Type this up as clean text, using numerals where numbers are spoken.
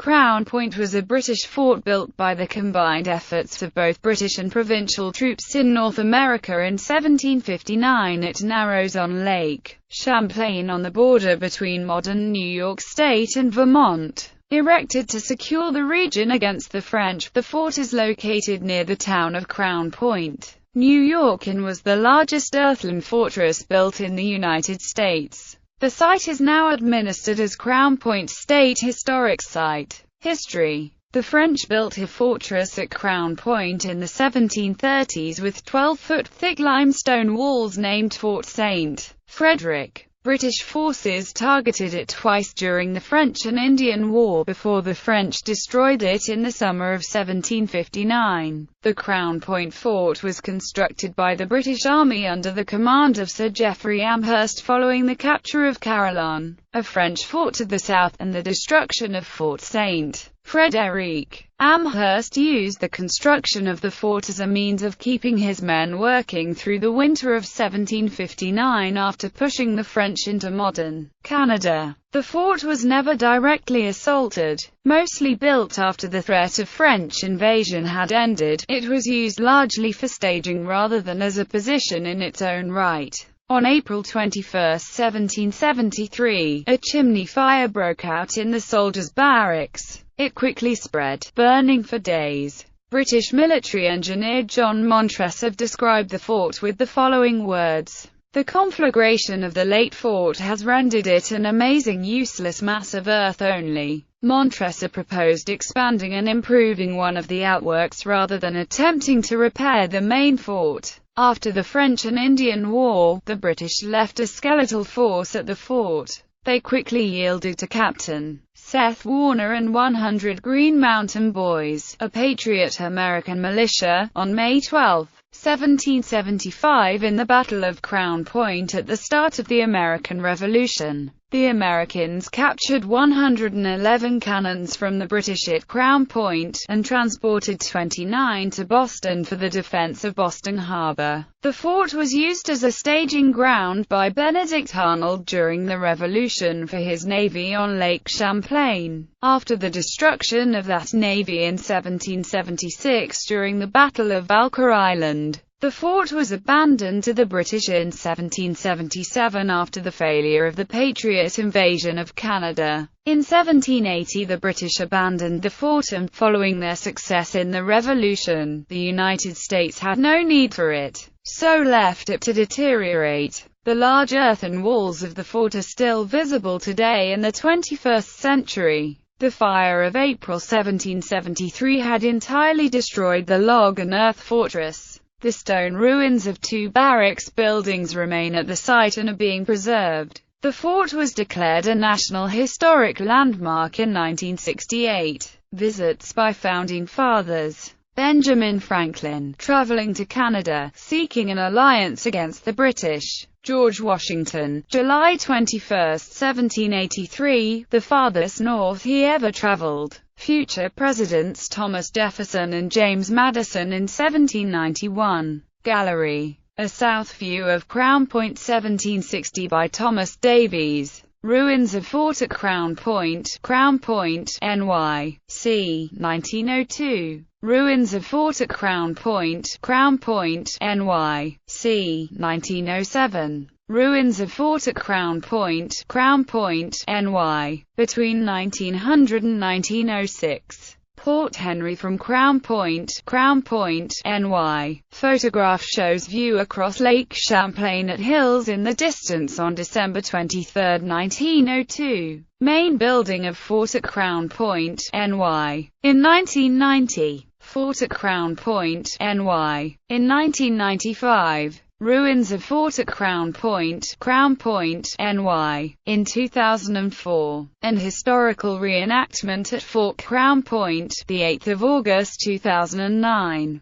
Crown Point was a British fort built by the combined efforts of both British and Provincial troops in North America in 1759. It narrows on Lake Champlain on the border between modern New York State and Vermont. Erected to secure the region against the French, the fort is located near the town of Crown Point, New York, and was the largest earthen fortress built in the United States. The site is now administered as Crown Point State Historic Site. History: the French built a fortress at Crown Point in the 1730s with 12-foot thick limestone walls named Fort St. Frederick. British forces targeted it twice during the French and Indian War before the French destroyed it in the summer of 1759. The Crown Point fort was constructed by the British Army under the command of Sir Geoffrey Amherst following the capture of Carillon, a French fort to the south, and the destruction of Fort St. Frederick. Amherst used the construction of the fort as a means of keeping his men working through the winter of 1759 after pushing the French into modern Canada. The fort was never directly assaulted. Mostly built after the threat of French invasion had ended, it was used largely for staging rather than as a position in its own right. On April 21, 1773, a chimney fire broke out in the soldiers' barracks. It quickly spread, burning for days. British military engineer John Montresor described the fort with the following words: "The conflagration of the late fort has rendered it an amazing useless mass of earth only." Montresor proposed expanding and improving one of the outworks rather than attempting to repair the main fort. After the French and Indian War, the British left a skeletal force at the fort. They quickly yielded to Captain Seth Warner and 100 Green Mountain Boys, a patriot American militia, on May 12, 1775 in the Battle of Crown Point at the start of the American Revolution. The Americans captured 111 cannons from the British at Crown Point, and transported 29 to Boston for the defense of Boston Harbor. The fort was used as a staging ground by Benedict Arnold during the Revolution for his navy on Lake Champlain. After the destruction of that navy in 1776 during the Battle of Valker Island, the fort was abandoned to the British in 1777 after the failure of the Patriot invasion of Canada. In 1780 the British abandoned the fort, and following their success in the Revolution, the United States had no need for it, so left it to deteriorate. The large earthen walls of the fort are still visible today in the 21st century. The fire of April 1773 had entirely destroyed the log and earth fortress. The stone ruins of two barracks buildings remain at the site and are being preserved. The fort was declared a National Historic Landmark in 1968. Visits by Founding Fathers: Benjamin Franklin, traveling to Canada, seeking an alliance against the British. George Washington, July 21, 1783, the farthest north he ever traveled. Future Presidents Thomas Jefferson and James Madison in 1791. Gallery: A South View of Crown Point 1760 by Thomas Davies. Ruins of Fort at Crown Point, NY. C. 1902. Ruins of Fort at Crown Point, NY. C. 1907. Ruins of Fort at Crown Point, NY. Between 1900 and 1906. Port Henry from Crown Point, NY. Photograph shows view across Lake Champlain at hills in the distance on December 23, 1902. Main building of Fort at Crown Point, NY. In 1990. Fort at Crown Point, NY. In 1995. Ruins of Fort at Crown Point, NY. In 2004. An historical reenactment at Fort Crown Point, the 8th of August 2009.